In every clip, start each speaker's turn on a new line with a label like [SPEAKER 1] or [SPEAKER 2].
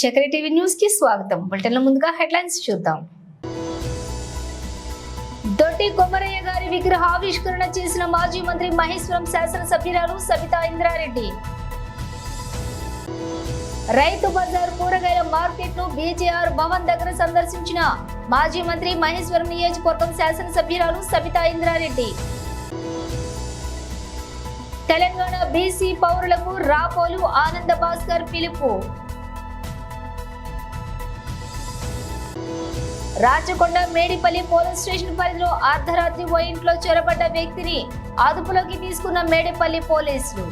[SPEAKER 1] చక్ర TV news కి స్వాగతం. బులెటిన్ల ముందుగా హెడ్లైన్స్ చూద్దాం. దొడ్డి కొమరయ్య గారి విగ్రహ ఆవిష్కరణ చేసిన మాజీ మంత్రి మహేశ్వరం శాసనసభ్యురాలు సబితా ఇంద్రారెడ్డి. రైతు బజార్ కూరగాయల మార్కెట్ ను బీజేఆర్ భవన్ దగ్గర సందర్శించిన మాజీ మంత్రి మహేశ్వరం నియోజకవర్గం శాసనసభ్యురాలు సబితా ఇంద్రారెడ్డి. తెలంగాణ బీసీ పౌరులకు రాపోలు ఆనంద భాస్కర్ పిలుపు. రాచకొండ మేడిపల్లి పోలీస్ స్టేషన్ పరిధిలో అర్ధరాత్రి ఓ ఇంట్లో చొరబడ్డ వ్యక్తిని అదుపులోకి తీసుకున్న మేడిపల్లి పోలీసులు.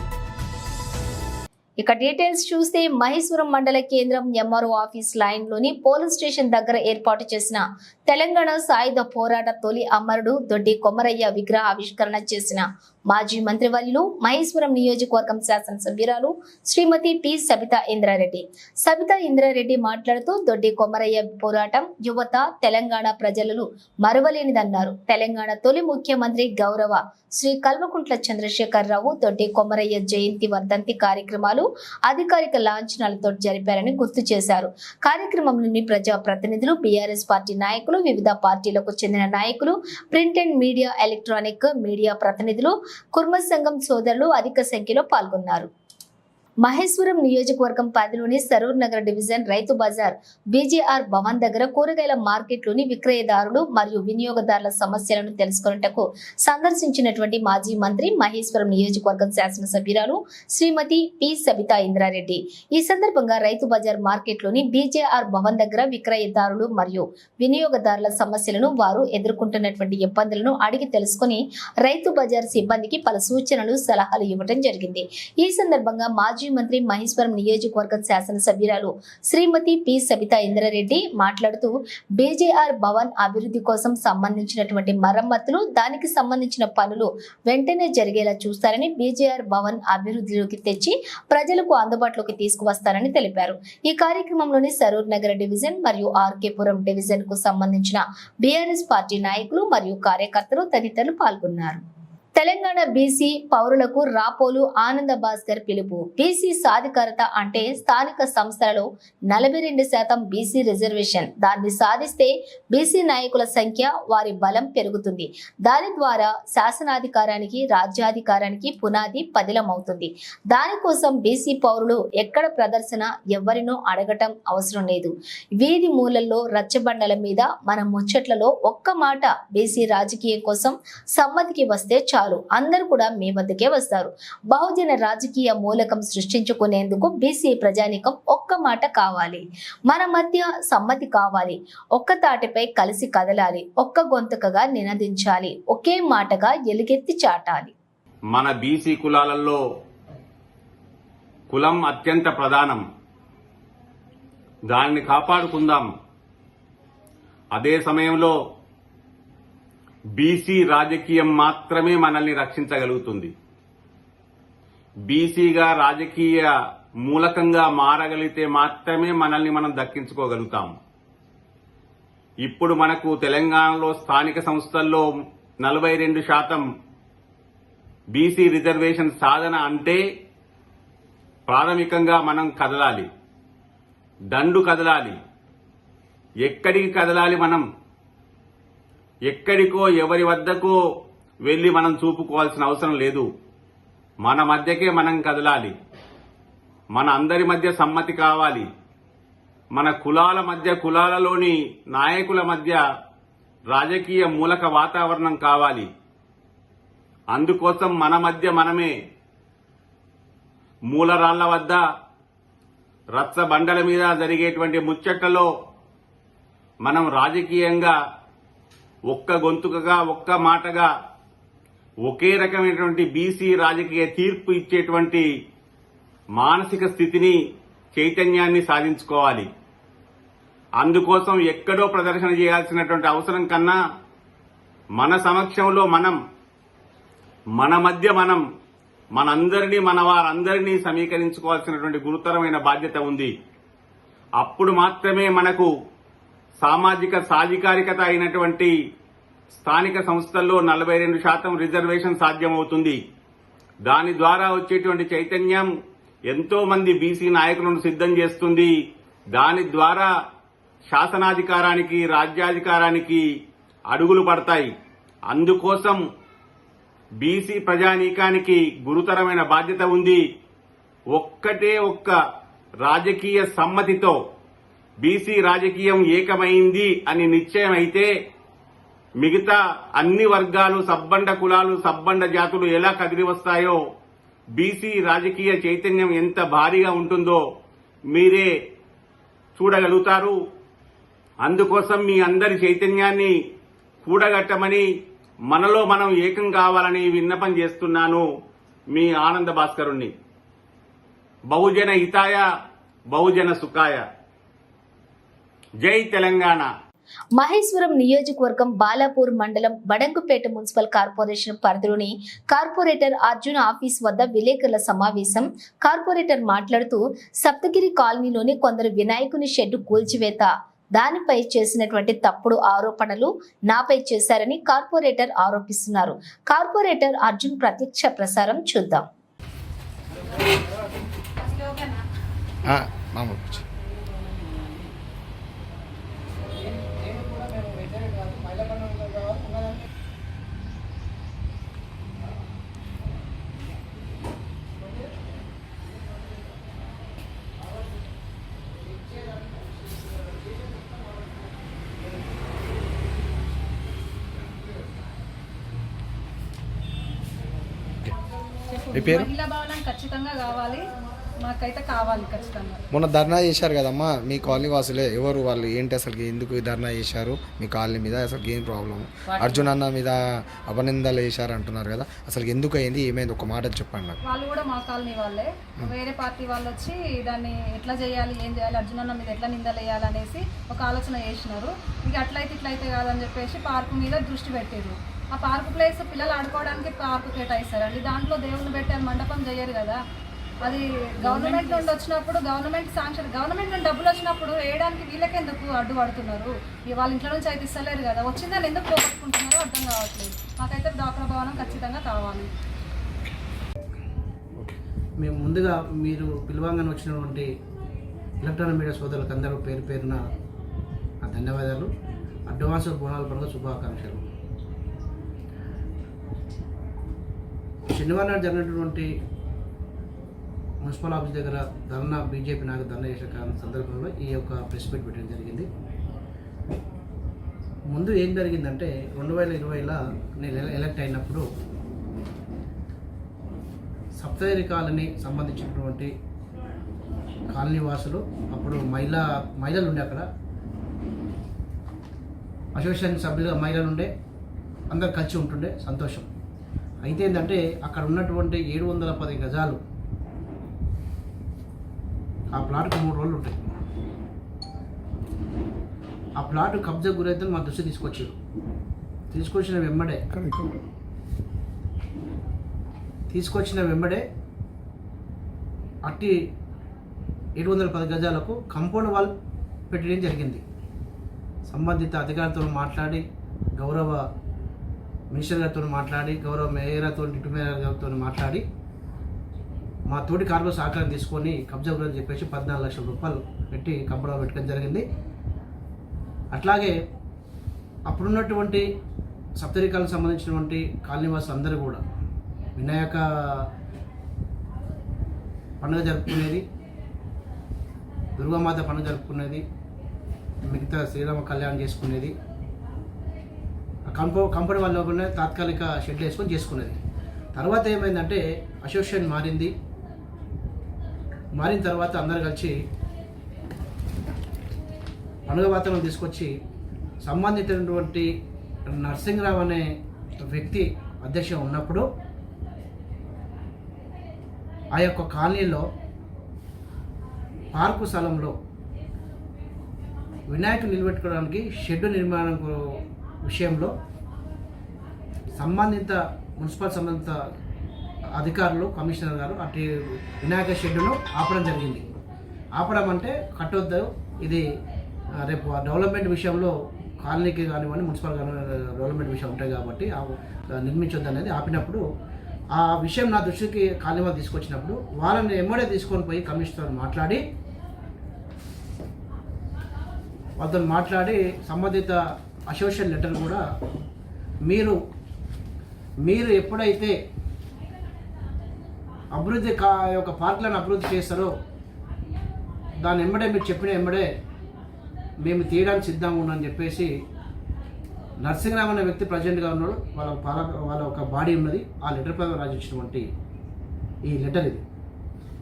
[SPEAKER 1] ఇక డీటెయిల్స్ చూస్తే మహేశ్వరం మండల కేంద్రం ఎంఆర్ఓ ఆఫీస్ లైన్ లోని పోలీస్ స్టేషన్ దగ్గర ఏర్పాటు చేసిన తెలంగాణ సాయుధ పోరాట తొలి అమరుడు దొడ్డి కొమరయ్య విగ్రహ ఆవిష్కరణ చేసిన మాజీ మంత్రివర్యులు మహేశ్వరం నియోజకవర్గం శాసనసభ్యురాలు శ్రీమతి పి సబితా ఇంద్రారెడ్డి. సబితా ఇంద్రారెడ్డి మాట్లాడుతూ దొడ్డి కొమరయ్య పోరాటం యువత తెలంగాణ ప్రజలు మరువలేనిదన్నారు. తెలంగాణ తొలి ముఖ్యమంత్రి గౌరవ శ్రీ కల్వకుంట్ల చంద్రశేఖరరావు దొడ్డి కొమరయ్య జయంతి వర్ధంతి కార్యక్రమాలు అధికారిక లాంఛనాలతో జరిపారని గుర్తు చేశారు. కార్యక్రమంలోని ప్రజా ప్రతినిధులు, బీఆర్ఎస్ పార్టీ నాయకులు, వివిధ పార్టీలకు చెందిన నాయకులు, print and media, electronic media ప్రతినిధులు, కుర్మ సంఘం సోదరులు అధిక సంఖ్యలో పాల్గొన్నారు. మహేశ్వరం నియోజకవర్గం పరిధిలోని సరూర్ నగర్ డివిజన్ రైతు బజార్ బీజేఆర్ భవన్ దగ్గర కూరగాయల మార్కెట్లోని విక్రయదారులు మరియు వినియోగదారుల సమస్యలను తెలుసుకున్నటకు సందర్శించినటువంటి మాజీ మంత్రి మహేశ్వరం నియోజకవర్గం శాసనసభ్యురాలు శ్రీమతి పి సబితా ఇంద్రారెడ్డి ఈ సందర్భంగా రైతు బజార్ మార్కెట్లోని బీజేఆర్ భవన్ దగ్గర విక్రయదారులు మరియు వినియోగదారుల సమస్యలను, వారు ఎదుర్కొంటున్నటువంటి ఇబ్బందులను అడిగి తెలుసుకుని రైతు బజార్ సిబ్బందికి పలు సూచనలు, సలహాలు ఇవ్వడం జరిగింది. ఈ సందర్భంగా మాజీ మంత్రి మహేశ్వరం నియోజకవర్గం శాసనసభ్యురాలు శ్రీమతి పి సబితా ఇంద్రారెడ్డి మాట్లాడుతూ బీజేఆర్ భవన్ అభివృద్ధి కోసం సంబంధించినటువంటి మరమ్మతులు, దానికి సంబంధించిన పనులు వెంటనే జరిగేలా చూస్తారని, బీజేఆర్ భవన్ అభివృద్ధిలోకి తెచ్చి ప్రజలకు అందుబాటులోకి తీసుకువస్తారని తెలిపారు. ఈ కార్యక్రమంలోని సరూర్ నగర్ డివిజన్ మరియు ఆర్కేపురం డివిజన్ కు సంబంధించిన బీఆర్ఎస్ పార్టీ నాయకులు మరియు కార్యకర్తలు తదితరులు పాల్గొన్నారు. తెలంగాణ బీసీ పౌరులకు రాపోలు ఆనంద భాస్కర్ పిలుపు. బీసీ సాధికారత అంటే స్థానిక సంస్థలలో 42% బీసీ రిజర్వేషన్. దాన్ని సాధిస్తే బీసీ నాయకుల సంఖ్య, వారి బలం పెరుగుతుంది. దాని ద్వారా శాసనాధికారానికి, రాజ్యాధికారానికి పునాది పదిలమవుతుంది. దానికోసం బీసీ పౌరులు ఎక్కడ ప్రదర్శన, ఎవరినో అడగటం అవసరం లేదు. వీధి మూలల్లో, రచ్చబండల మీద, మన ముచ్చట్లలో ఒక్క మాట బీసీ రాజకీయం కోసం సమ్మతికి వస్తే చాలు, అందరూ కూడా మీ వద్దకే వస్తారు. బహుజన రాజకీయ మూలకం సృష్టించుకునేందుకు బీసీ ప్రజానీకం ఒక్క మాట కావాలి, మన మధ్య సమ్మతి కావాలి, ఒక్క తాటిపై కలిసి కదలాలి, ఒక్క గొంతుకగా నినదించాలి, ఒకే మాటగా ఎలుగెత్తి చాటాలి.
[SPEAKER 2] మన బీసీ కులాలలో కులం అత్యంత ప్రధానం, దాన్ని కాపాడుకుందాం. అదే సమయంలో బీసీ రాజకీయం మాత్రమే మనల్ని రక్షించగలుగుతుంది. బీసీగా రాజకీయ మూలకంగా మారగలిగితే మాత్రమే మనల్ని మనం దక్కించుకోగలుగుతాం. ఇప్పుడు మనకు తెలంగాణలో స్థానిక సంస్థల్లో 42% బీసీ రిజర్వేషన్ సాధన అంటే ప్రాథమికంగా మనం కదలాలి, దండు కదలాలి. ఎక్కడికి కదలాలి? మనం ఎక్కడికో, ఎవరి వద్దకో వెళ్లి మనం చూపుకోవాల్సిన అవసరం లేదు. మన మధ్యకే మనం కదలాలి. మన అందరి మధ్య సమ్మతి కావాలి. మన కులాల మధ్య, కులాలలోని నాయకుల మధ్య రాజకీయ మూలక వాతావరణం కావాలి. అందుకోసం మన మధ్య మనమే మూలరాళ్ల వద్ద, రచ్చ బండల మీద జరిగేటువంటి ముచ్చట్లలో మనం రాజకీయంగా ఒక్క గొంతుకగా, ఒక్క మాటగా, ఒకే రకమైనటువంటి బీసీ రాజకీయ తీర్పు ఇచ్చేటువంటి మానసిక స్థితిని, చైతన్యాన్ని సాధించుకోవాలి. అందుకోసం ఎక్కడో ప్రదర్శన చేయాల్సినటువంటి అవసరం కన్నా మన సమక్షంలో మనం, మన మధ్య మనం, మనందరినీ, మన వారందరినీ సమీకరించుకోవాల్సినటువంటి గురుతరమైన బాధ్యత ఉంది. అప్పుడు మాత్రమే మనకు సామాజిక సాధికారికత అయినటువంటి స్థానిక సంస్థల్లో 42% రిజర్వేషన్ సాధ్యమవుతుంది. దాని ద్వారా వచ్చేటువంటి చైతన్యం ఎంతో మంది బీసీ నాయకులను సిద్ధం చేస్తుంది. దాని ద్వారా శాసనాధికారానికి రాజ్యాధికారానికి అడుగులు పడతాయి. అందుకోసం బీసీ ప్రజానీకానికి గురుతరమైన బాధ్యత ఉంది. ఒక్కటే ఒక్క రాజకీయ సమ్మతితో బీసీ రాజకీయం ఏకమైంది అని నిశ్చయం అయితే మిగతా అన్ని వర్గాలు, సబ్బండ కులాలు, సబ్బండ జాతులు ఎలా కదిలి వస్తాయో, బీసీ రాజకీయ చైతన్యం ఎంత భారీగా ఉంటుందో మీరే చూడగలుగుతారు. అందుకోసం మీ అందరి చైతన్యాన్ని కూడగట్టమని, మనలో మనం ఏకం కావాలని విన్నపం చేస్తున్నాను. మీ ఆనంద భాస్కరుణ్ణి. బహుజన హితాయ, బహుజన సుఖాయ. జై తెలంగాణ.
[SPEAKER 1] మహేశ్వరం నియోజకవర్గం బాలాపూర్ మండలం బడంగుపేట మున్సిపల్ కార్పొరేషన్ పరిధిలోని కార్పొరేటర్ అర్జున్ ఆఫీస్ వద్ద విలేకరుల సమావేశం. కార్పొరేటర్ మాట్లాడుతూ సప్తగిరి కాలనీలోని కొందరు వినాయకుని షెడ్డు కూల్చివేత, దానిపై చేసినటువంటి తప్పుడు ఆరోపణలు నాపై చేశారని కార్పొరేటర్ ఆరోపిస్తున్నారు. కార్పొరేటర్ అర్జున్ ప్రత్యక్ష ప్రసారం చూద్దాం.
[SPEAKER 3] మహిళా భవనం ఖచ్చితంగా కావాలి, మాకైతే కావాలి ఖచ్చితంగా.
[SPEAKER 4] మొన్న ధర్నా చేశారు కదమ్మా మీ కాలనీ వాసులే, ఎవరు వాళ్ళు, ఏంటి అసలు ఎందుకు ధర్నా చేశారు మీ కాలనీ మీద, అసలు ఏం ప్రాబ్లం? అర్జున్ అన్న మీద అపనిందలు వేశారు అంటున్నారు కదా, అసలు ఎందుకు అయింది, ఏమైంది, ఒక మాట చెప్పండి నాకు.
[SPEAKER 3] వాళ్ళు కూడా మా కాలనీ వాళ్ళే, వేరే పార్టీ వాళ్ళు వచ్చి దాన్ని ఎట్లా చేయాలి, ఏం చేయాలి, అర్జున్ అన్న మీద ఎట్లా నిందలు వేయాలి అనేసి ఒక ఆలోచన చేసినారు. ఇక అట్లయితే ఇట్లయితే కాదని చెప్పేసి పార్కు మీద దృష్టి పెట్టారు. ఆ పార్కు ప్లేస్ పిల్లలు ఆడుకోవడానికి పార్కు కేటాయిస్తారండి, దాంట్లో దేవుళ్ళు పెట్టారు, మండపం చేయరు కదా. అది గవర్నమెంట్ నుండి వచ్చినప్పుడు, గవర్నమెంట్ శాంక్షన్, గవర్నమెంట్ నుండి డబ్బులు వచ్చినప్పుడు వేయడానికి వీళ్ళకెందుకు అడ్డుపడుతున్నారు? వాళ్ళ ఇంట్లో నుంచి అయితే ఇస్తలేరు కదా, వచ్చిందని ఎందుకు పోగొట్టుకుంటున్నారో అర్థం కావట్లేదు. మాకైతే డాక్టర్ భవనం ఖచ్చితంగా కావాలి.
[SPEAKER 5] మేము ముందుగా మీరు పిలువంగానే వచ్చినటువంటి ఎలక్ట్రానిక్ మీడియా సోదరులకు అందరూ పేరు పేరున ధన్యవాదాలు. అడ్వాన్స్ బోనాల పండుగ శుభాకాంక్షలు. శనివారం నాడు జరిగినటువంటి మున్సిపల్ ఆఫీస్ దగ్గర ధర్నా, బీజేపీ నాకు ధర్నా చేసే సందర్భంలో ఈ యొక్క ప్రెస్ మీట్ పెట్టడం జరిగింది. ముందు ఏం జరిగిందంటే 2020లో నేను ఎలక్ట్ అయినప్పుడు సప్తగిరి కాలనీ సంబంధించినటువంటి కాలనీ వాసులు, అప్పుడు మహిళలు ఉండే, అక్కడ అసోసియేషన్ సభ్యులుగా మహిళలు ఉండే, అందరు కలిసి ఉంటుండే, సంతోషం. అయితే ఏంటంటే అక్కడ ఉన్నటువంటి 710 గజాలు, ఆ ప్లాట్కు 3 రోజులు ఉంటాయి. ఆ ప్లాట్ కబ్జా గురైతే మా దృష్టి తీసుకొచ్చిన వెంబడే అట్టి 710 గజాలకు కాంపౌండ్ వాల్ పెట్టడం జరిగింది. సంబంధిత అధికారులతో మాట్లాడి, గౌరవ మినిస్టర్ గారితో మాట్లాడి, గౌరవ మేయర్తో, డిప్యూటీ మేయర్ గారితో మాట్లాడి, మా తోటి కార్మికుల సహకారం తీసుకొని కబ్జా గురించి చెప్పేసి 14 లక్షల రూపాయలు పెట్టి కంపౌండ్ వాల్ పెట్టడం జరిగింది. అట్లాగే అప్పుడున్నటువంటి సప్తరికాలకు సంబంధించినటువంటి కాలనీవాసులు అందరూ కూడా వినాయక పండుగ జరుపుకునేది, దుర్గామాత పండుగ జరుపుకునేది, మిగతా శ్రీరామ కళ్యాణం చేసుకునేది, కంపెనీ వాళ్ళ తాత్కాలిక షెడ్ వేసుకొని చేసుకునేది. తర్వాత ఏమైందంటే అసోసియేషన్ మారిన తర్వాత అందరు కలిసి పండుగ వాతావరణం తీసుకొచ్చి సంబంధించినటువంటి నరసింహరావు అనే వ్యక్తి అధ్యక్ష ఉన్నప్పుడు ఆ యొక్క కాలనీలో పార్కు స్థలంలో వినాయకుడు నిలబెట్టుకోవడానికి షెడ్ నిర్మాణం విషయంలో మున్సిపల్ సంబంధిత అధికారులు, కమిషనర్ గారు అటు వినాయక షెడ్డును ఆపడం జరిగింది. ఆపడం అంటే కట్టొద్దు, ఇది రేపు డెవలప్మెంట్ విషయంలో కాలనీకి కానివ్వండి, మున్సిపల్ డెవలప్మెంట్ విషయం ఉంటాయి కాబట్టి నిర్మించొద్దు అనేది ఆపినప్పుడు, ఆ విషయం నా దృష్టికి కాలనీ వాళ్ళు తీసుకొచ్చినప్పుడు వాళ్ళని ఎమ్మడే తీసుకొని పోయి కమిషనర్ మాట్లాడి వాళ్ళతో మాట్లాడి సంబంధిత అసోసియేషన్ లెటర్ కూడా మీరు ఎప్పుడైతే అభివృద్ధి యొక్క పార్కులను అభివృద్ధి చేస్తారో దాని వెంబడే మీరు చెప్పిన వెంబడే మేము తీయడానికి సిద్ధంగా ఉన్నామని చెప్పేసి నరసింహరావు అనే వ్యక్తి ప్రజెంట్గా ఉన్నాడు. వాళ్ళ ఒక బాడీ ఉన్నది. ఆ లెటర్ పైన రాసిచ్చినటువంటి ఈ లెటర్ ఇది.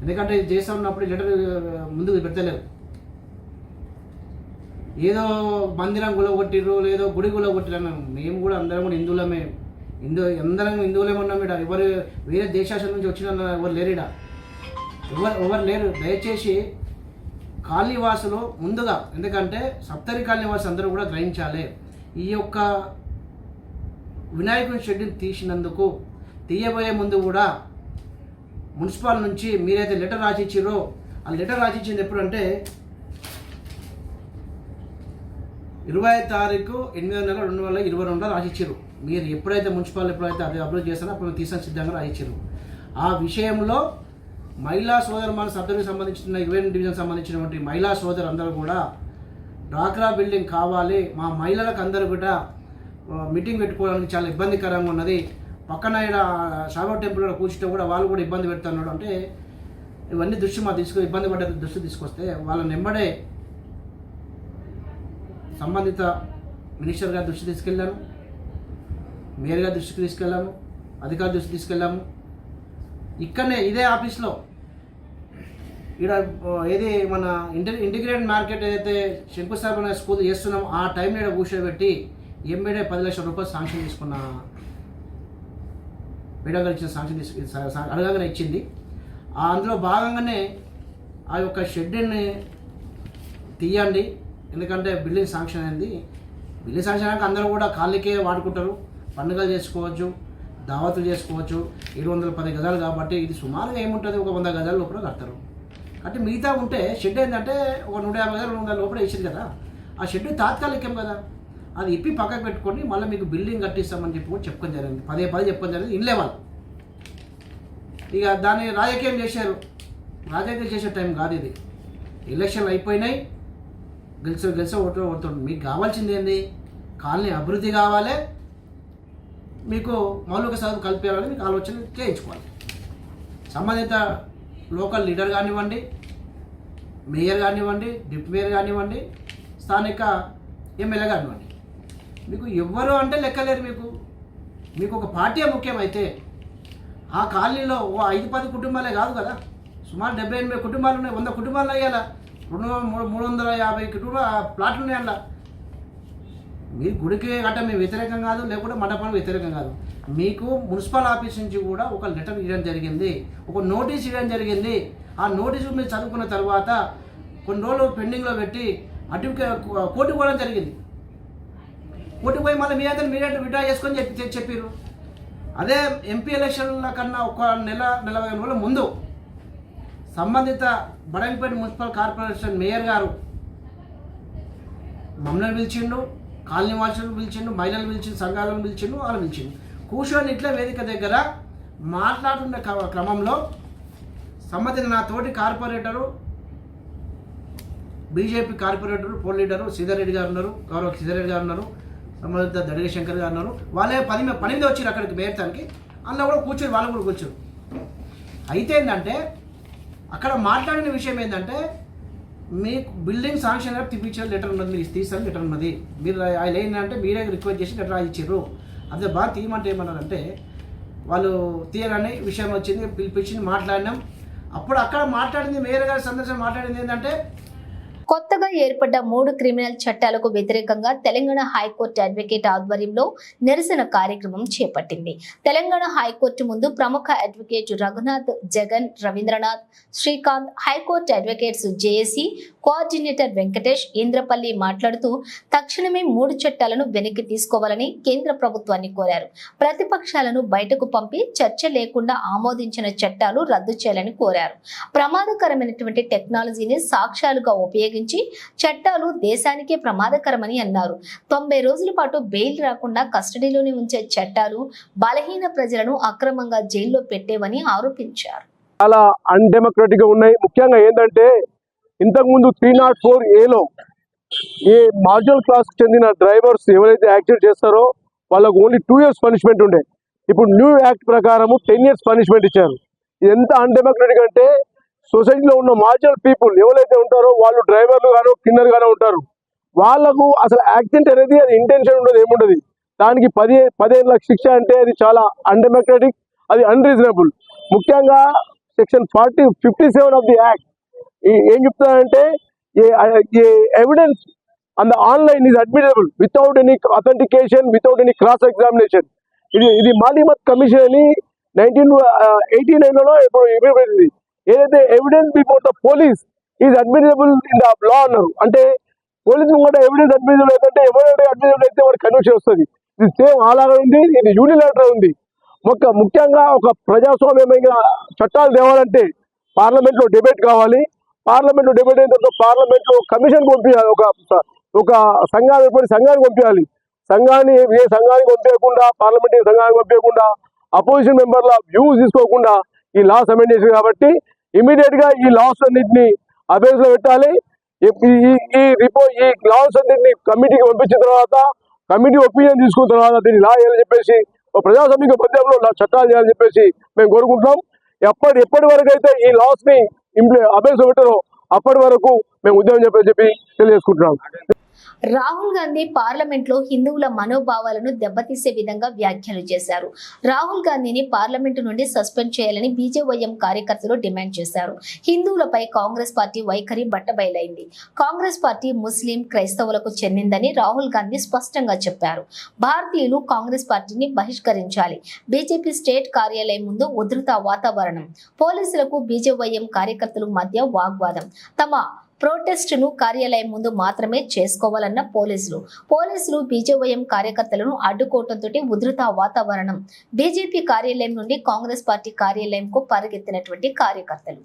[SPEAKER 5] ఎందుకంటే ఇది చేస్తూ ఉన్నప్పుడు ఈ లెటర్ ముందుకు పెట్టలేదు. ఏదో మందిరం గులగొట్టిర్రు, లేదో గుడి గులగొట్టిరు. మేము కూడా అందరం కూడా హిందువులమే, అందరం హిందువులేమే ఉన్నాం. ఇక్కడ ఎవరు వేరే దేశాల నుంచి వచ్చిన ఎవరు లేరు, ఎవరు లేరు. దయచేసి కాలనీవాసులు ముందుగా, ఎందుకంటే సప్తరి కాలనీవాసులు అందరూ కూడా గ్రహించాలి. ఈ యొక్క వినాయకుని షెడ్యూల్ తీయబోయే ముందు కూడా మున్సిపల్ నుంచి మీరైతే లెటర్ రాసిచ్చిరో ఆ లెటర్ రాసిచ్చింది ఎప్పుడంటే 20వ తారీఖు 8వ నెల 2022 రాసిచ్చారు. మీరు ఎప్పుడైతే అది అప్లోడ్ చేస్తారో అప్పుడు తీసిన సిద్ధంగా రాసిచ్చారు. ఆ విషయంలో మహిళా సోదరుమాన సభ్యులకు సంబంధించిన 20 డివిజన్ సంబంధించినటువంటి మహిళా సోదరు అందరూ కూడా డ్వాక్రా బిల్డింగ్ కావాలి, మా మహిళలకు అందరూ కూడా మీటింగ్ పెట్టుకోవడానికి చాలా ఇబ్బందికరంగా ఉన్నది, పక్కన ఇక్కడ సాగర్ టెంపుల్ కూర్చుంటే కూడా వాళ్ళు కూడా ఇబ్బంది పెడుతున్నాడు అంటే ఇవన్నీ ఇబ్బంది పడ్డ దృష్టి తీసుకొస్తే వాళ్ళ నెంబడే సంబంధిత మినిస్టర్ గారి దృష్టి తీసుకెళ్ళాను, మేయర్ గారి దృష్టికి తీసుకెళ్ళాము, అధికారి దృష్టి తీసుకెళ్ళాము. ఇక్కడనే ఇదే ఆఫీస్లో ఇక్కడ ఏది మన ఇంటిగ్రేటెడ్ మార్కెట్ ఏదైతే శంకుస్థాపన స్కూల్ చేస్తున్నామో ఆ టైంలో ఇక్కడ కూర్చోబెట్టి ఎంబీడే 10 లక్షల రూపాయలు శాంక్షన్ తీసుకున్న మేడం గారు ఇచ్చిన శాంక్షన్ అడగగానే ఇచ్చింది. అందులో భాగంగానే ఆ యొక్క షెడ్యూల్ని తీయండి, ఎందుకంటే బిల్డింగ్ శాంక్షన్ అయింది. బిల్డింగ్ శాంక్షన్ అయ్యాక అందరూ కూడా ఖాళీకే వాడుకుంటారు, పండుగలు చేసుకోవచ్చు, దావతులు చేసుకోవచ్చు. 710 గజాలు కాబట్టి ఇది సుమారుగా ఏముంటుంది, ఒక 100 గజాల లోపల కడతారు. అంటే మిగతా ఉంటే షెడ్ ఏంటంటే ఒక 150 గజాలు 200 లోపల ఇచ్చింది కదా, ఆ షెడ్ తాత్కాలికం కదా, అది ఇప్పి పక్కకు పెట్టుకొని మళ్ళీ మీకు బిల్డింగ్ కట్టిస్తామని చెప్పి కూడా చెప్పుకొని జరిగింది. పదే చెప్పుకొని జరిగింది. ఇన్లే వాళ్ళు ఇక దాన్ని రాజకీయం చేశారు. రాజకీయం చేసే టైం కాదు ఇది. ఎలక్షన్లు అయిపోయినాయి, గెలిచే ఓడుతుంది. మీకు కావాల్సింది ఏంది, కాలనీ అభివృద్ధి కావాలి, మీకు మౌలిక సదుపాయాలు కల్పించాలని మీకు ఆలోచన చేయించుకోవాలి. సంబంధిత లోకల్ లీడర్ కానివ్వండి, మేయర్ కానివ్వండి, డిప్యూటీ మేయర్ కానివ్వండి, స్థానిక ఎమ్మెల్యే కానివ్వండి, మీకు ఎవ్వరు అంటే లెక్కలేరు. మీకు ఒక పార్టీ ముఖ్యమైతే ఆ కాలనీలో 5-10 కుటుంబాలే కాదు కదా, సుమారు 70-80 కుటుంబాలు ఉన్నాయి. 100 కుటుంబాలు అయ్యాలా, 350 కుటుంబాల ప్లాట్లు ఉన్నాయి. అలా మీరు గుడికి గట్ట మేము వ్యతిరేకం కాదు, లేకుంటే మండపానికి వ్యతిరేకం కాదు. మీకు మున్సిపల్ ఆఫీస్ నుంచి కూడా ఒక లెటర్ ఇవ్వడం జరిగింది, ఒక నోటీస్ ఇవ్వడం జరిగింది. ఆ నోటీసు మీరు చదువుకున్న తర్వాత కొన్ని రోజులు పెండింగ్లో పెట్టి అటు కోర్టుకు పోవడం జరిగింది. కోర్టుకు పోయి మళ్ళీ మీరే విడ్రా చేసుకొని చెప్పారు. అదే ఎంపీ ఎలక్షన్ల కన్నా ఒక నెల 40 రోజుల ముందు సంబంధిత బడంగపేట మున్సిపల్ కార్పొరేషన్ మేయర్ గారు మమ్మల్ని పిలిచిండు, కాలనీ వాసులను పిలిచిండు, మహిళలు పిలిచిండు, సంఘాలను పిలిచిండు, వాళ్ళు పిలిచిండు. కూర్చొని ఇట్లా వేదిక దగ్గర మాట్లాడుతున్న క్రమంలో సంబంధించిన నా తోటి కార్పొరేటరు, బీజేపీ కార్పొరేటరు, పోల్ లీడరు శ్రీధర్ రెడ్డి గారు ఉన్నారు, గౌరవ శ్రీధర్ రెడ్డి గారు ఉన్నారు, సంబంధిత దడిగ శంకర్ గారు ఉన్నారు. వాళ్ళే 10 వచ్చారు అక్కడికి మేయర్తానికి. అందులో కూడా కూర్చొని వాళ్ళు కూడా కూర్చోరు. అయితే ఏంటంటే అక్కడ మాట్లాడిన విషయం ఏంటంటే మీకు బిల్డింగ్ శాంక్షన్ తీపించిన లెటర్ ఉన్నది, మీరు తీసాను లెటర్ ఉన్నది, మీరు ఆయన ఏంటంటే మీరే రిక్వెస్ట్ చేసి లెటర్ ఇచ్చారు. అదే బాగా తీయమంటే ఏమన్నారంటే వాళ్ళు తీయగానే విషయం వచ్చింది, పిలిపించింది, మాట్లాడినాం. అప్పుడు అక్కడ మాట్లాడింది మేయర్ గారి సందర్శన మాట్లాడింది ఏంటంటే
[SPEAKER 1] కొత్తగా ఏర్పడ్డ 3 క్రిమినల్ చట్టాలకు వ్యతిరేకంగా తెలంగాణ హైకోర్టు అడ్వకేట్ ఆధ్వర్యంలో నిరసన కార్యక్రమం చేపట్టింది. తెలంగాణ హైకోర్టు ముందు ప్రముఖ advocate Raghunath, Jagan, Ravindranath, Srikanth, high court advocates JAC coordinator Venkatesh, Indrapalli మాట్లాడుతూ తక్షణమే 3 చట్టాలను వెనక్కి తీసుకోవాలని కేంద్ర ప్రభుత్వాన్ని కోరారు. ప్రతిపక్షాలను బయటకు పంపి చర్చ లేకుండా ఆమోదించిన చట్టాలు రద్దు చేయాలని కోరారు. ప్రమాదకరమైనటువంటి టెక్నాలజీని సాక్ష్యాలుగా ఉపయోగించి చట్టాలు దేశానికే ప్రమాదకరమని అన్నారు. 90 రోజుల పాటు బెయిల్ రాకుండా కస్టడీలోనే ఉంచే చట్టాలు బలహీన ప్రజలను అక్రమంగా జైల్లో పెట్టేవని ఆరోపించారు.
[SPEAKER 6] చాలా అన్డెమోక్రటిక్ గా ఉన్నాయి. ముఖ్యంగా ఏంటంటే ఇంతకుముందు 304A ఈ మార్జినల్ క్లాస్కి చెందిన డ్రైవర్స్ ఎవరైతే యాక్సిడెంట్ చేస్తారో వాళ్ళకు ఓన్లీ 2 years పనిష్మెంట్ ఉండే. ఇప్పుడు న్యూ యాక్ట్ ప్రకారము 10 years పనిష్మెంట్ ఇచ్చారు. ఇది ఎంత అన్డెమోక్రటిక్ అంటే సొసైటీలో ఉన్న మార్జినల్ పీపుల్ ఎవరైతే ఉంటారో వాళ్ళు డ్రైవర్లు గానో కిన్నర్ గానో ఉంటారు. వాళ్ళకు అసలు యాక్సిడెంట్ అనేది అది ఇంటెన్షన్ ఉండదు, ఏముండదు. దానికి 15 లక్ష శిక్ష అంటే అది చాలా అన్డెమోక్రటిక్, అది అన్రీజనబుల్. ముఖ్యంగా సెక్షన్ 57 ఆఫ్ ది యాక్ట్ ఏం చెప్తారంటే evidence on the online is admissible without any authentication, without any cross examination. ఇది మాలిమత్ కమిషన్ అని 1989లో ఇప్పుడు ఇవ్వబడింది. ఏదైతే evidence before the police is admissible in the law అన్నారు. అంటే పోలీసు కూడా ఎవిడెన్స్ అడ్మిటబుల్ అయితే ఎవరైతే అడ్మిటబుల్ అయితే వారికి కన్విక్షన్ వస్తుంది. ఇది సేమ్ అలాగే ఉంది, ఇది యూనిలాటరల్ ఉంది. ముఖ్యంగా ఒక ప్రజాస్వామ్యమైన చట్టాలు తేవాలంటే పార్లమెంట్లో డిబేట్ కావాలి. పార్లమెంట్లో డిబేట్ అయిన తర్వాత పార్లమెంట్లో కమిషన్ పంపించాలి. ఒక సంఘానికి పంపించాలి. ఏ సంఘానికి పంపించకుండా, పార్లమెంటరీ సంఘానికి పంపించకుండా, అపోజిషన్ మెంబర్ల వ్యూస్ తీసుకోకుండా ఈ లాస్ అమెండ్ చేసింది. కాబట్టి ఇమీడియట్ గా ఈ లాస్ అన్నింటినీ అబేస్ లో పెట్టాలి. ఈ లాస్ అన్నింటినీ కమిటీకి పంపించిన తర్వాత కమిటీ ఒపీనియన్ తీసుకున్న తర్వాత దీన్ని లా చేయాలని చెప్పేసి ప్రజాస్వామిక పద్ధతిలో చట్టాలు చేయాలని చెప్పేసి మేము కోరుకుంటున్నాం. ఎప్పటి వరకు అయితే ఈ లాస్ ని అబేస్ లో పెట్టారో అప్పటి వరకు మేము ఉద్యమం చెప్పి తెలియజేసుకుంటున్నాం.
[SPEAKER 1] రాహుల్ గాంధీ పార్లమెంట్లో హిందువుల మనోభావాలను దెబ్బతీసే విధంగా వ్యాఖ్యలు చేశారు. రాహుల్ గాంధీని పార్లమెంటు నుండి సస్పెండ్ చేయాలని బీజేవైఎం కార్యకర్తలు డిమాండ్ చేశారు. హిందువులపై కాంగ్రెస్ పార్టీ వైఖరి బట్టబయలైంది. కాంగ్రెస్ పార్టీ ముస్లిం, క్రైస్తవులకు చెందిందని రాహుల్ గాంధీ స్పష్టంగా చెప్పారు. భారతీయులు కాంగ్రెస్ పార్టీని బహిష్కరించాలి. బీజేపీ స్టేట్ కార్యాలయం ముందు ఉధృత వాతావరణం. పోలీసులకు బీజేవైఎం కార్యకర్తల మధ్య వాగ్వాదం. తమ ప్రొటెస్ట్ను కార్యాలయం ముందు మాత్రమే చేసుకోవాలన్న పోలీసులు బీజేవైఎం కార్యకర్తలను అడ్డుకోవడంతో ఉధృత వాతావరణం. బీజేపీ కార్యాలయం నుండి కాంగ్రెస్ పార్టీ కార్యాలయంకు పరిగెత్తినటువంటి కార్యకర్తలు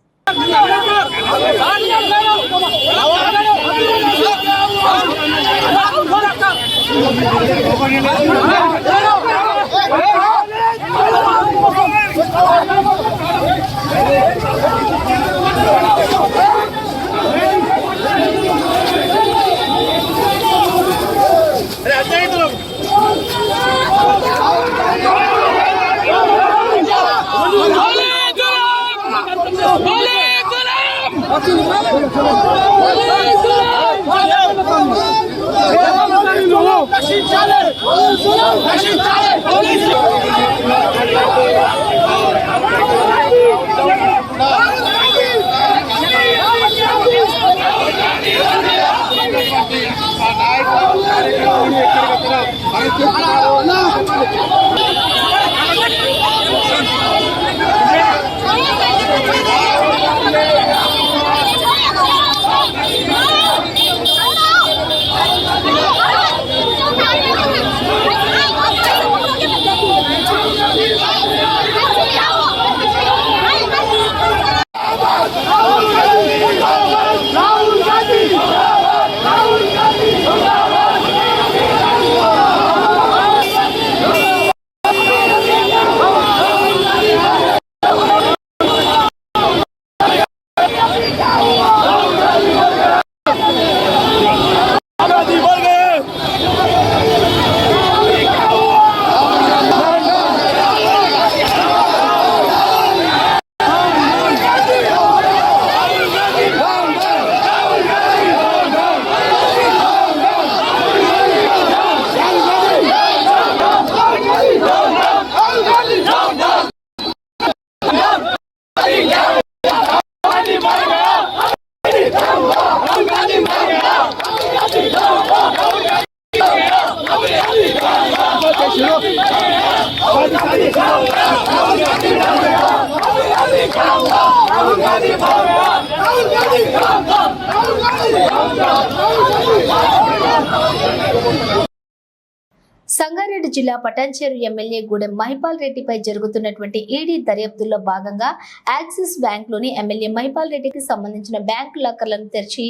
[SPEAKER 1] సంగారెడ్డి జిల్లా పటాన్చేరు ఎమ్మెల్యే గూడెం మహిపాల్ రెడ్డిపై జరుగుతున్నటువంటి ఈడీ దర్యాప్తుల్లో భాగంగా యాక్సిస్ బ్యాంక్లోని ఎమ్మెల్యే మహిపాల్ రెడ్డికి సంబంధించిన బ్యాంకు లాకర్లను తెరిచి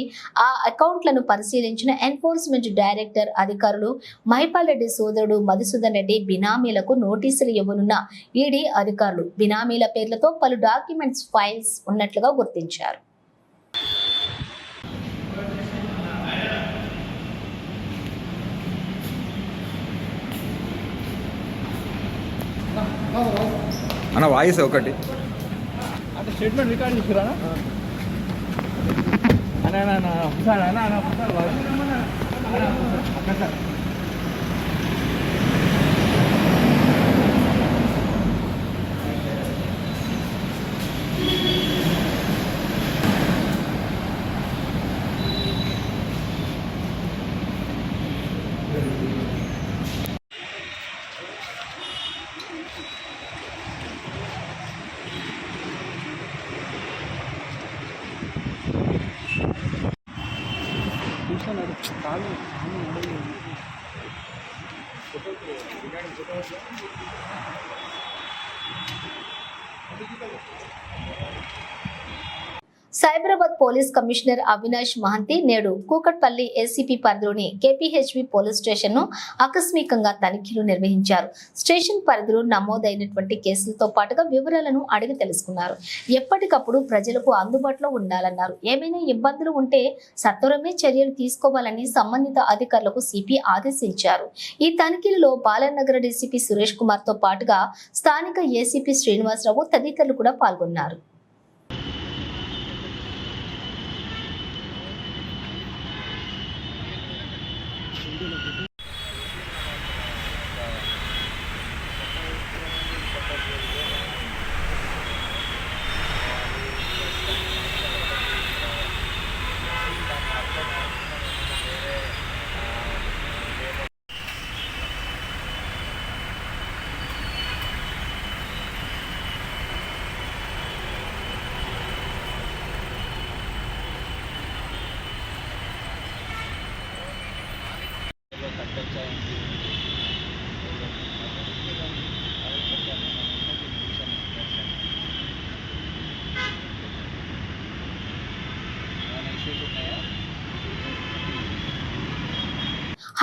[SPEAKER 1] ఆ అకౌంట్లను పరిశీలించిన ఎన్ఫోర్స్మెంట్ డైరెక్టర్ అధికారులు మహిపాల్ రెడ్డి సోదరుడు మధుసూదన్ రెడ్డి బినామీలకు నోటీసులు ఇవ్వనున్న ఈడీ అధికారులు బినామీల పేర్లతో పలు డాక్యుమెంట్స్ ఫైల్స్ ఉన్నట్లుగా గుర్తించారు.
[SPEAKER 7] అన్న వాయిస్ ఒకటి
[SPEAKER 8] అంటే స్టేట్మెంట్ రికార్డ్ చేసిరా
[SPEAKER 1] సైబరాబాద్ పోలీస్ కమిషనర్ అవినాష్ మహంతి నేడు కూకట్పల్లి ఏసీపీ పరిధిలోని కేపీహెచ్బి పోలీస్ స్టేషన్ ను ఆకస్మికంగా తనిఖీలు నిర్వహించారు. స్టేషన్ పరిధిలో నమోదైనటువంటి కేసులతో పాటుగా వివరాలను అడిగి తెలుసుకున్నారు. ఎప్పటికప్పుడు ప్రజలకు అందుబాటులో ఉండాలన్నారు. ఏమైనా ఇబ్బందులు ఉంటే సత్వరమే చర్యలు తీసుకోవాలని సంబంధిత అధికారులకు సిపి ఆదేశించారు. ఈ తనిఖీలలో బాలనగర డీసీపీ సురేష్ కుమార్ తో పాటుగా స్థానిక ఏసీపీ శ్రీనివాసరావు తదితరులు కూడా పాల్గొన్నారు.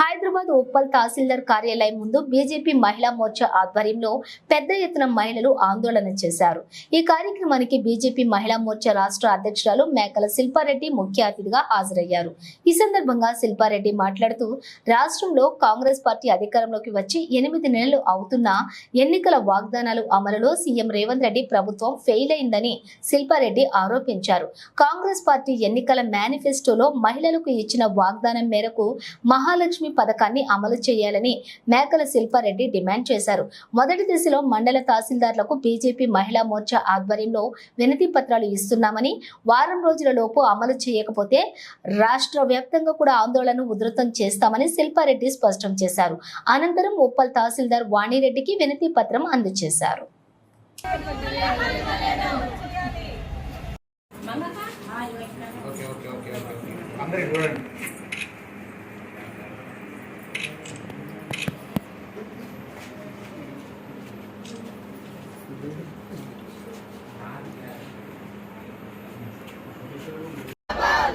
[SPEAKER 1] హైదరాబాద్ ఉప్పల్ తహసీల్దార్ కార్యాలయం ముందు బీజేపీ మహిళా మోర్చా ఆధ్వర్యంలో పెద్ద ఎత్తున మహిళలు ఆందోళన చేశారు. ఈ కార్యక్రమానికి బీజేపీ మహిళా మోర్చా రాష్ట్ర అధ్యక్షురాలు మేకల శిల్పారెడ్డి ముఖ్య అతిథిగా హాజరయ్యారు. ఈ సందర్భంగా శిల్పారెడ్డి మాట్లాడుతూ రాష్ట్రంలో కాంగ్రెస్ పార్టీ అధికారంలోకి వచ్చి 8 నెలలు అవుతున్నా ఎన్నికల వాగ్దానాలు అమలులో సీఎం రేవంత్ రెడ్డి ప్రభుత్వం ఫెయిల్ అయిందని శిల్పారెడ్డి ఆరోపించారు. కాంగ్రెస్ పార్టీ ఎన్నికల మేనిఫెస్టోలో మహిళలకు ఇచ్చిన వాగ్దానం మేరకు మహాలక్ష్మి పథకాన్ని అమలు చేయాలని మేకల శిల్పారెడ్డి డిమాండ్ చేశారు. మొదటి దశలో మండల తహసీల్దార్లకు బీజేపీ మహిళా మోర్చా ఆధ్వర్యంలో వినతి పత్రాలు ఇస్తున్నామని, వారం రోజుల లోపు అమలు చేయకపోతే రాష్ట్ర వ్యాప్తంగా కూడా ఆందోళన ఉధృతం చేస్తామని శిల్పారెడ్డి స్పష్టం చేశారు. అనంతరం ఉప్పల్ తహసీల్దార్ వాణిరెడ్డికి వినతి పత్రం అందజేశారు.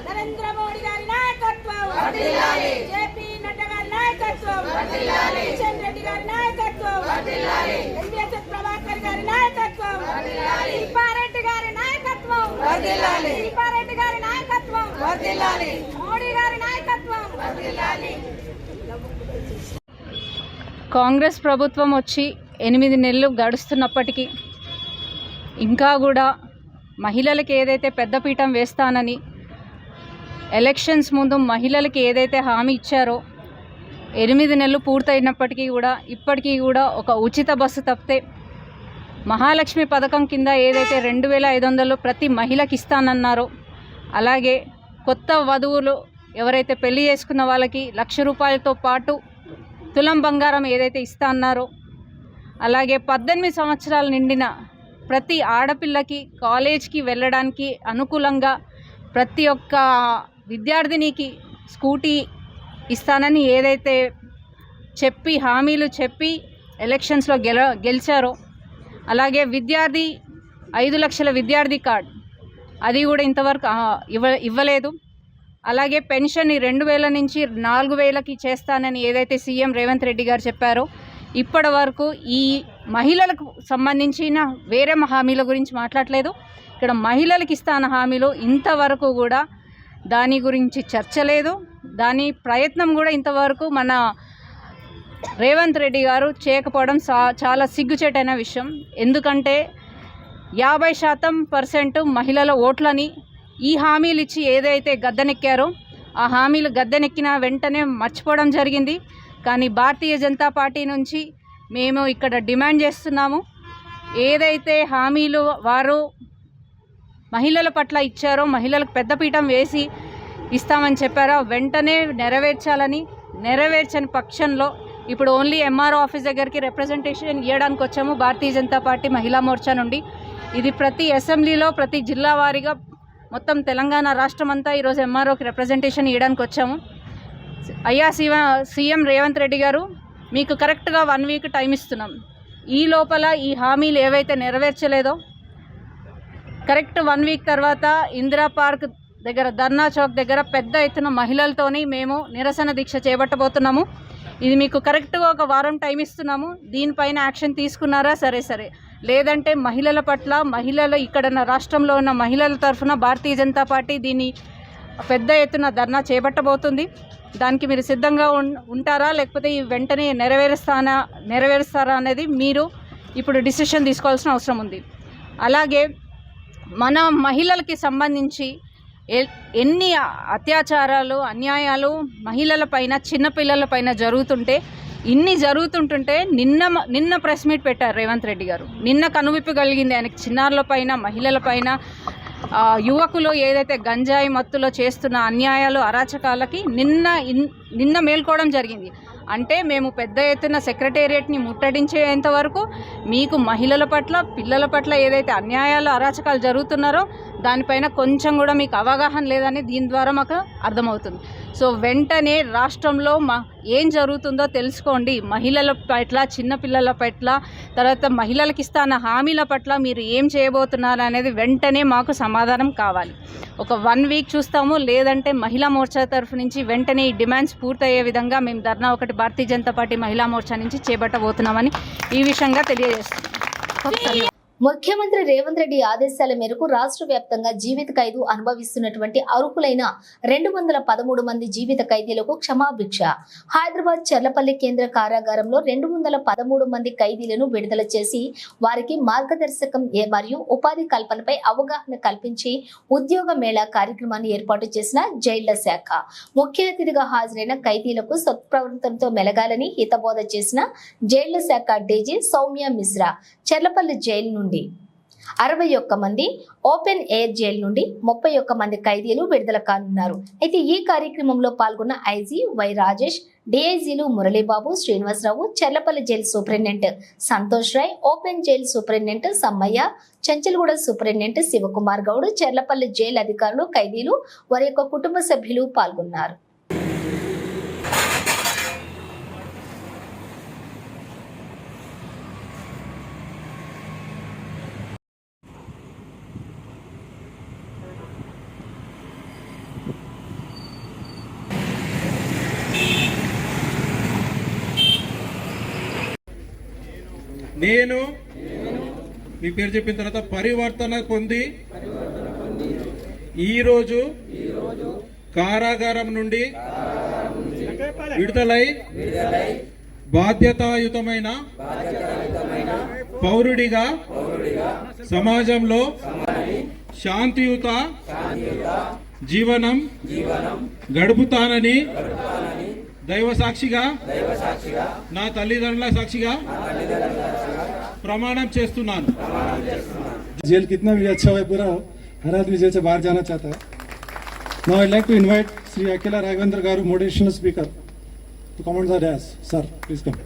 [SPEAKER 9] నరేంద్ర మోడీ గారి నాయకత్వం వర్ధిల్లాలి. జేపీ నడ్డా గారి నాయకత్వం వర్ధిల్లాలి. కిషన్ రెడ్డి గారి నాయకత్వం వర్ధిల్లాలి. ఎంవీఎస్ ప్రభాకర్ గారి నాయకత్వం వర్ధిల్లాలి. శిల్పారెడ్డి గారి నాయకత్వం వర్ధిల్లాలి. శిల్పారెడ్డి గారి నాయకత్వం వర్ధిల్లాలి. మోడీ గారి నాయకత్వం వర్ధిల్లాలి.
[SPEAKER 3] కాంగ్రెస్ ప్రభుత్వం వచ్చి 8 నెలలు గడుస్తున్నప్పటికీ ఇంకా కూడా మహిళలకు ఏదైతే పెద్దపీఠం వేస్తానని ఎలక్షన్స్ ముందు మహిళలకి ఏదైతే హామీ ఇచ్చారో 8 నెలలు పూర్తయినప్పటికీ కూడా ఇప్పటికీ కూడా ఒక ఉచిత బస్సు తప్పితే మహాలక్ష్మి పథకం కింద ఏదైతే 2500 ప్రతి మహిళకి ఇస్తానన్నారో, అలాగే కొత్త వధువులు ఎవరైతే పెళ్లి చేసుకున్న వాళ్ళకి 1,00,000 రూపాయలతో పాటు తులం బంగారం ఏదైతే ఇస్తా అన్నారో, అలాగే 18 సంవత్సరాలు నిండిన ప్రతి ఆడపిల్లకి కాలేజ్కి వెళ్ళడానికి అనుకూలంగా ప్రతి ఒక్క విద్యార్థినికి స్కూటీ ఇస్తానని ఏదైతే చెప్పి హామీలు చెప్పి ఎలక్షన్స్లో గెలిచారో, అలాగే విద్యార్థి 5 లక్షల విద్యార్థి కార్డ్ అది కూడా ఇంతవరకు ఇవ్వలేదు. అలాగే పెన్షన్ 2,000 నుంచి 4,000కి చేస్తానని ఏదైతే సీఎం రేవంత్ రెడ్డి గారు చెప్పారో, ఇప్పటి వరకు ఈ మహిళలకు సంబంధించిన వేరే హామీల గురించి మాట్లాడలేదు. ఇక్కడ మహిళలకు ఇస్తాన హామీలు ఇంతవరకు కూడా దాని గురించి చర్చ లేదు. దాని ప్రయత్నం కూడా ఇంతవరకు మన
[SPEAKER 7] రేవంత్ రెడ్డి గారు చేయకపోవడం చాలా సిగ్గుచేటైన విషయం. ఎందుకంటే 50% మహిళల ఓట్లని ఈ హామీలు ఇచ్చి ఏదైతే గద్దెనెక్కారో ఆ హామీలు గద్దెనెక్కిన వెంటనే మర్చిపోవడం జరిగింది. కానీ భారతీయ జనతా పార్టీ నుంచి మేము ఇక్కడ డిమాండ్ చేస్తున్నాము, ఏదైతే హామీలు వారు మహిళల పట్ల ఇచ్చారో, మహిళలకు పెద్దపీఠం వేసి ఇస్తామని చెప్పారో వెంటనే నెరవేర్చాలని. నెరవేర్చని పక్షంలో ఇప్పుడు ఓన్లీ ఎంఆర్ఓ ఆఫీస్ దగ్గరికి రిప్రజెంటేషన్ ఇవ్వడానికి వచ్చాము భారతీయ జనతా పార్టీ మహిళా మోర్చా నుండి. ఇది ప్రతి అసెంబ్లీలో ప్రతి జిల్లా వారీగా మొత్తం తెలంగాణ రాష్ట్రం అంతా ఈరోజు ఎంఆర్ఓకి రిప్రజెంటేషన్ ఇవ్వడానికి వచ్చాము. అయ్యా సీఎం రేవంత్ రెడ్డి గారు, మీకు కరెక్ట్గా 1 వీక్ టైం ఇస్తున్నాం. ఈ లోపల ఈ హామీలు ఏవైతే నెరవేర్చలేదో కరెక్ట్ 1 వీక్ తర్వాత ఇందిరా పార్క్ దగ్గర, ధర్నా చౌక్ దగ్గర పెద్ద ఎత్తున మహిళలతోని మేము నిరసన దీక్ష చేపట్టబోతున్నాము. ఇది మీకు కరెక్ట్గా 1 వారం టైం ఇస్తున్నాము. దీనిపైన యాక్షన్ తీసుకున్నారా సరే, లేదంటే మహిళల పట్ల, ఇక్కడ రాష్ట్రంలో ఉన్న మహిళల తరఫున భారతీయ జనతా పార్టీ దీన్ని పెద్ద ఎత్తున ధర్నా చేపట్టబోతుంది. దానికి మీరు సిద్ధంగా ఉంటారా, లేకపోతే ఈ వెంటనే నెరవేరుస్తారా అనేది మీరు ఇప్పుడు డిసిషన్ తీసుకోవాల్సిన అవసరం ఉంది. అలాగే మన మహిళలకి సంబంధించి ఎన్ని అత్యాచారాలు, అన్యాయాలు మహిళలపైన, చిన్నపిల్లలపైన జరుగుతుంటే నిన్న ప్రెస్ మీట్ పెట్టారు రేవంత్ రెడ్డి గారు. నిన్న కనువిప్పు కలిగింది ఆయనకి చిన్నారులపైన, మహిళలపైన, యువకులు ఏదైతే గంజాయి మత్తులో చేస్తున్న అన్యాయాలు, అరాచకాలకి నిన్న మేల్కోవడం జరిగింది. అంటే మేము పెద్ద ఎత్తున సెక్రటేరియట్ని ముట్టడించేంత వరకు మీకు మహిళల పట్ల, పిల్లల పట్ల ఏదైతే అన్యాయాలు, అరాచకాలు జరుగుతున్నారో దానిపైన కొంచెం కూడా మీకు అవగాహన లేదని దీని ద్వారా మాకు అర్థమవుతుంది. సో వెంటనే రాష్ట్రంలో ఏం జరుగుతుందో తెలుసుకోండి. మహిళల పట్ల, చిన్నపిల్లల పట్ల, తర్వాత మహిళలకు ఇస్తున్న హామీల పట్ల మీరు ఏం చేయబోతున్నారు అనేది వెంటనే మాకు సమాధానం కావాలి. 1 వీక్ చూస్తాము, లేదంటే మహిళా మోర్చా తరఫు నుంచి వెంటనే ఈ డిమాండ్స్ పూర్తయ్యే విధంగా మేము ధర్నా ఒకటి భారతీయ జనతా పార్టీ మహిళా మోర్చా నుంచి చేపట్టబోతున్నామని ఈ విషయంగా తెలియజేస్తున్నాం.
[SPEAKER 1] ముఖ్యమంత్రి రేవంత్ రెడ్డి ఆదేశాల మేరకు రాష్ట్ర వ్యాప్తంగా జీవిత ఖైదు అనుభవిస్తున్నటువంటి అర్హులైన 213 మంది జీవిత ఖైదీలకు క్షమాభిక్ష. హైదరాబాద్ చర్లపల్లి కేంద్ర కారాగారంలో 213 మంది ఖైదీలను విడుదల చేసి వారికి మార్గదర్శకం మరియు ఉపాధి కల్పనపై అవగాహన కల్పించి ఉద్యోగ మేళా కార్యక్రమాన్ని ఏర్పాటు చేసిన జైళ్ల శాఖ. ముఖ్య అతిథిగా హాజరైన ఖైదీలకు సత్ప్రవర్తనతో మెలగాలని హితబోధ చేసిన జైళ్ల శాఖ డీజీ సౌమ్య మిశ్రా. చర్లపల్లి జైలు నుండి 61 మంది, ఓపెన్ ఎయిర్ జైలు నుండి 31 మంది ఖైదీలు విడుదల కానున్నారు. అయితే ఈ కార్యక్రమంలో పాల్గొన్న ఐజీ వై రాజేష్, డిఐజీలు Muralibabu, Srinivasarao, Cherlapalli jail superintendent Santosh Rai, open jail superintendent Sammaiah, Chanchalguda superintendent Shivakumar Goud, Cherlapalli jail అధికారులు, ఖైదీలు, వారి యొక్క కుటుంబ సభ్యులు పాల్గొన్నారు.
[SPEAKER 8] నేను మీ పేరు చెప్పిన తర్వాత పరివర్తన పొంది ఈరోజు కారాగారం నుండి విడుదలై బాధ్యతాయుతమైన పౌరుడిగా సమాజంలో శాంతియుత జీవనం గడుపుతానని దైవ సాక్షిగా, నా తల్లిదండ్రుల సాక్షిగా प्रमाणम చేస్తున్నాను.
[SPEAKER 10] जेल कितना भी अच्छा हो पूरा हर आदमी जेल से बाहर जाना चाहता है. Now I'd like to invite Sri Akela Raghavendra Garu, motivational speaker, to come on the dais. Sir, please come.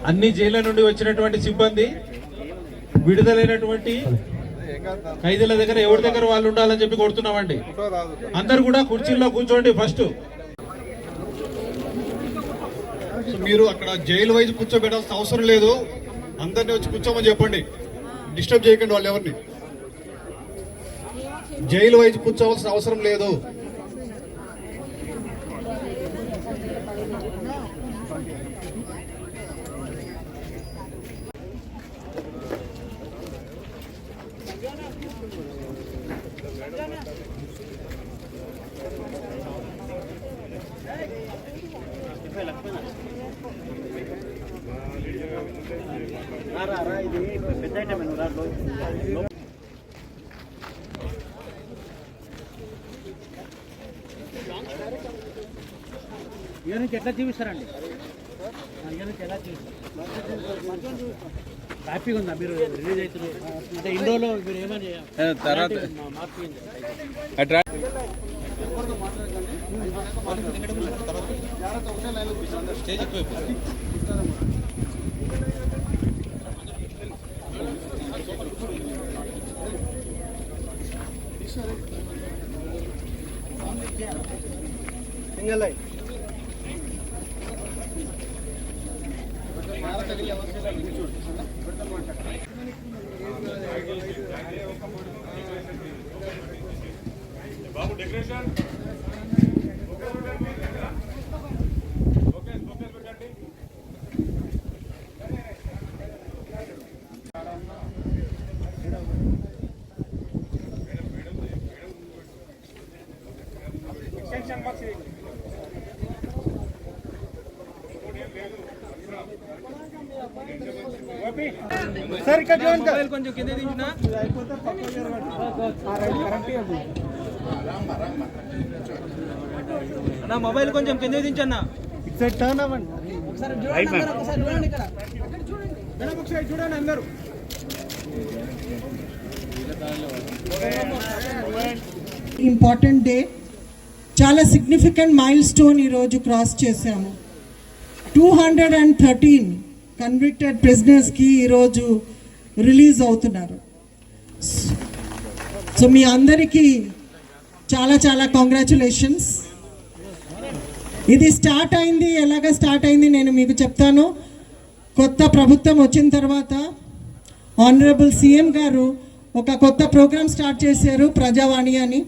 [SPEAKER 8] అన్ని జైళ్ల నుండి వచ్చినటువంటి సిబ్బంది విడుదలైనటువంటి ఖైదీల దగ్గర ఎవరి దగ్గర వాళ్ళు ఉండాలని చెప్పి కొడుతున్నామండి. అందరు కూడా కుర్చీల్లో కూర్చోండి. ఫస్ట్
[SPEAKER 10] మీరు అక్కడ జైలు వైజ్ కూర్చోబెట్టాల్సిన అవసరం లేదు. అందరినీ వచ్చి కూర్చోమని చెప్పండి. డిస్టర్బ్ చేయకండి వాళ్ళు ఎవరిని. జైలు వైజ్ కూర్చోవలసిన అవసరం లేదు.
[SPEAKER 5] ఎట్లా చూపిస్తారండి? ఎలా చూపిస్తారు? హ్యాపీగా ఉందా మీరు రిలీజ్ అవుతున్నారు అంటే ఇండోలో మీరు ఏమని తర్వాత సింగల్
[SPEAKER 2] బాబు డెకరేషన్
[SPEAKER 5] సార్ ఇక్కడ చూడండి
[SPEAKER 8] కొంచెం కింద దించిన నా మొబైల్ కొంచెం కింద దించన్నా.
[SPEAKER 5] ఇట్స్ టర్న్ అవ్వండి. ఒకసారి చూడండి ఇక్కడ. మేడం ఒకసారి చూడండి అందరూ.
[SPEAKER 11] ఇంపార్టెంట్ డే, చాలా సిగ్నిఫికెంట్ మైల్ స్టోన్ ఈరోజు క్రాస్ చేశాము. 213 కన్విక్టెడ్ ప్రిజనర్స్కి ఈరోజు రిలీజ్ అవుతున్నారు. సో మీ అందరికీ చాలా చాలా కంగ్రాచులేషన్స్. ఇది స్టార్ట్ అయింది, ఎలాగ స్టార్ట్ అయింది నేను మీకు చెప్తాను. కొత్త ప్రభుత్వం వచ్చిన తర్వాత ఆనరబుల్ సీఎం గారు ఒక కొత్త ప్రోగ్రామ్ స్టార్ట్ చేశారు, ప్రజావాణి అని.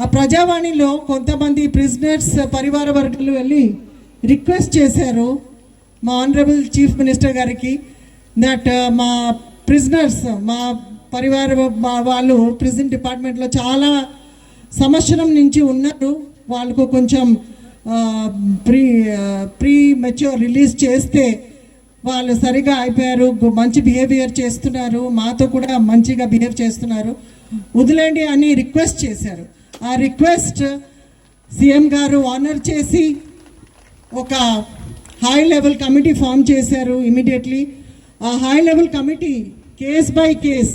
[SPEAKER 11] ఆ ప్రజావాణిలో కొంతమంది ప్రిజనర్స్ పరివార వర్గాలు వెళ్ళి రిక్వెస్ట్ చేశారు మా ఆనరబుల్ చీఫ్ మినిస్టర్ గారికి దట్ మా ప్రిజనర్స్, మా పరివార వాళ్ళు ప్రిజన్ డిపార్ట్మెంట్లో చాలా సంవత్సరం నుంచి ఉన్నారు, వాళ్ళకు కొంచెం ప్రీ మెచ్యూర్ రిలీజ్ చేస్తే వాళ్ళు సరిగా అయిపోయారు, మంచి బిహేవియర్ చేస్తున్నారు, మాతో కూడా మంచిగా బిహేవ్ చేస్తున్నారు, వదిలేండి అని రిక్వెస్ట్ చేశారు. ఆ రిక్వెస్ట్ సీఎం గారు ఆనర్ చేసి ఒక హై లెవెల్ కమిటీ ఫామ్ చేశారు ఇమీడియట్లీ. ఆ high level committee case by case,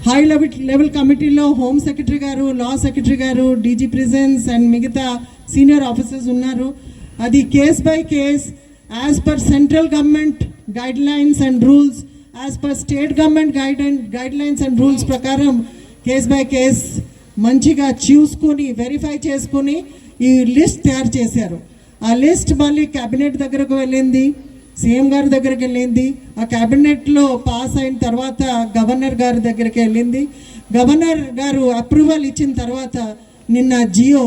[SPEAKER 11] high level కమిటీలో హోమ్ సెక్రటరీ గారు, లా సెక్రటరీ గారు, డీజీ ప్రిజన్స్ అండ్ మిగతా సీనియర్ ఆఫీసర్స్ ఉన్నారు. అది case by case as per central government guide lines and rules, as per state government guide lines and rules ప్రకారం case by case మంచిగా చూసుకొని verify చేసుకొని ఈ లిస్ట్ తయారు చేశారు. ఆ లిస్ట్ మళ్ళీ క్యాబినెట్ దగ్గరకు వెళ్ళింది, సీఎం గారి దగ్గరికి వెళ్ళింది. ఆ క్యాబినెట్లో పాస్ అయిన తర్వాత గవర్నర్ గారి దగ్గరికి వెళ్ళింది. గవర్నర్ గారు అప్రూవల్ ఇచ్చిన తర్వాత నిన్న జియో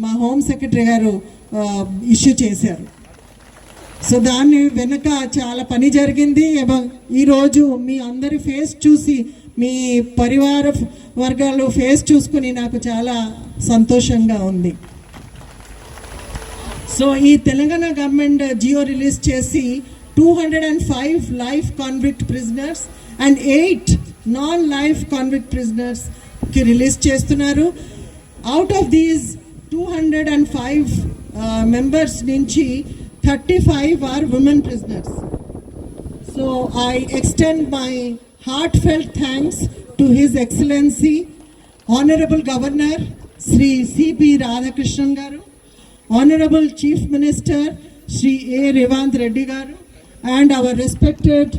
[SPEAKER 11] మా హోమ్ సెక్రటరీ గారు ఇష్యూ చేశారు. సో దాని వెనుక చాలా పని జరిగింది. ఈరోజు మీ అందరి ఫేస్ చూసి, మీ పరివార వర్గాలు ఫేస్ చూసుకుని నాకు చాలా సంతోషంగా ఉంది. సో ఈ తెలంగాణ గవర్నమెంట్ జియో రిలీజ్ చేసి 205 life convict prisoners and 8 non life convict ప్రిజనర్స్కి రిలీజ్ చేస్తున్నారు. అవుట్ ఆఫ్ దీస్ 205 మెంబర్స్ నుంచి 35 are women prisoners. So I extend my heartfelt thanks to His Excellency, Honorable Governor Sri C.P. Radhakrishnan Garu, Honorable Chief Minister Sri A. Revant Reddy Garu, and our respected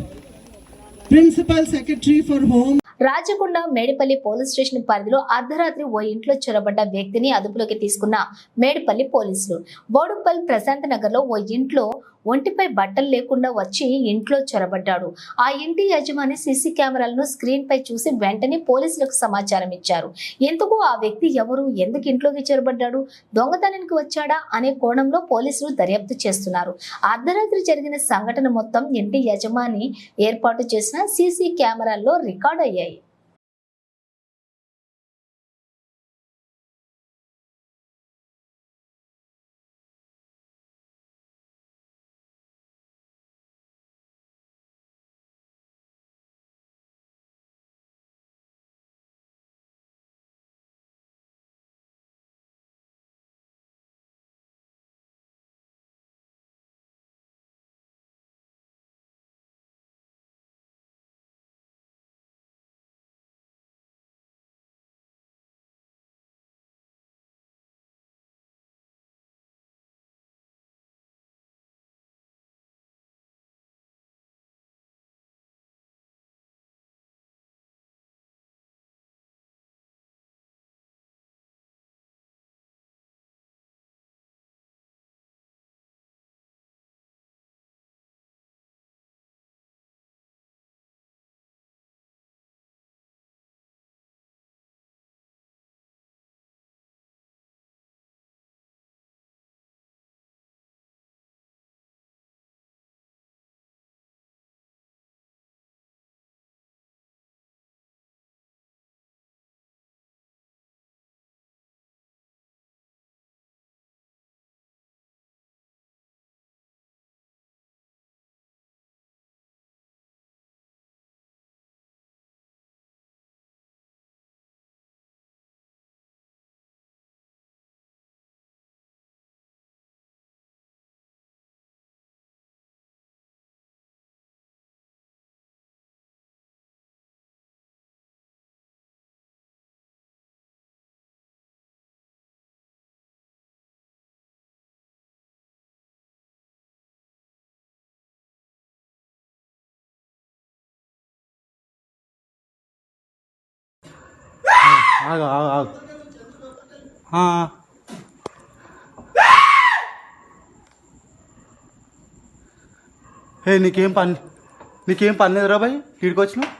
[SPEAKER 11] Principal Secretary for Home.
[SPEAKER 1] Rachakonda Medipally police station పరిధిలో అర్ధరాత్రి ఓ ఇంట్లో చొరబడ్డ వ్యక్తిని అదుపులోకి తీసుకున్న మేడిపల్లి పోలీసులు. బోడుప్పల్ ప్రశాంత్ నగర్ లో ఓ ఇంట్లో ఒంటిపై బట్టలు లేకుండా వచ్చి ఇంట్లో చొరబడ్డాడు. ఆ ఇంటి యజమాని సీసీ కెమెరాలను స్క్రీన్ పై చూసి వెంటనే పోలీసులకు సమాచారం ఇచ్చారు. ఎందుకు ఆ వ్యక్తి ఎవరు, ఎందుకు ఇంట్లోకి చొరబడ్డాడు, దొంగతనానికి వచ్చాడా అనే కోణంలో పోలీసులు దర్యాప్తు చేస్తున్నారు. అర్ధరాత్రి జరిగిన సంఘటన మొత్తం ఇంటి యజమాని ఏర్పాటు చేసిన సీసీ కెమెరాల్లో రికార్డ్ అయ్యాయి.
[SPEAKER 12] ఆగు ఆగు ఆగు హే నీకేం పని లేదురా బాయ్, ఇక్కడికి వచ్చినావు.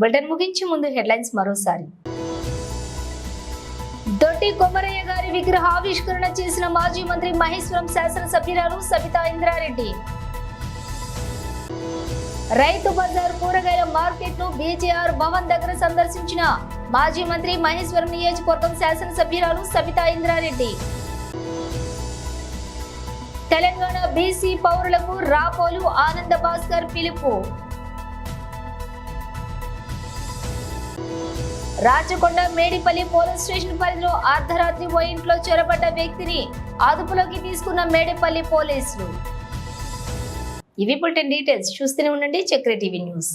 [SPEAKER 1] బులెటిన్ ముగించే ముందు హెడ్లైన్స్ మరోసారి. దొడ్డి కొమరయ్య గారి విగ్రహావిష్కరణ చేసిన మాజీ మంత్రి మహేశ్వరం శాసనసభ్యురాలు సబితా ఇంద్రారెడ్డి. రైతు బజార్ కూరగాయల మార్కెట్ ను బీజేఆర్ భవన్ దగ్గర సందర్శించిన మాజీ మంత్రి మహేశ్వరం నియోజకవర్గం శాసనసభ్యురాలు సబితా ఇంద్రారెడ్డి. తెలంగాణ బీసీ పౌరులకు రాపోలు ఆనంద భాస్కర్ పిలుపు. రాచకొండ మేడిపల్లి పోలీస్ స్టేషన్ పరిధిలో అర్ధరాత్రి ఓ ఇంట్లో చొరబడ్డ వ్యక్తిని అదుపులోకి తీసుకున్న మేడిపల్లి పోలీసులు. ఇవి బులెటిన్ డీటెయిల్స్. చూస్తూనే ఉండండి చక్ర టీవీ న్యూస్.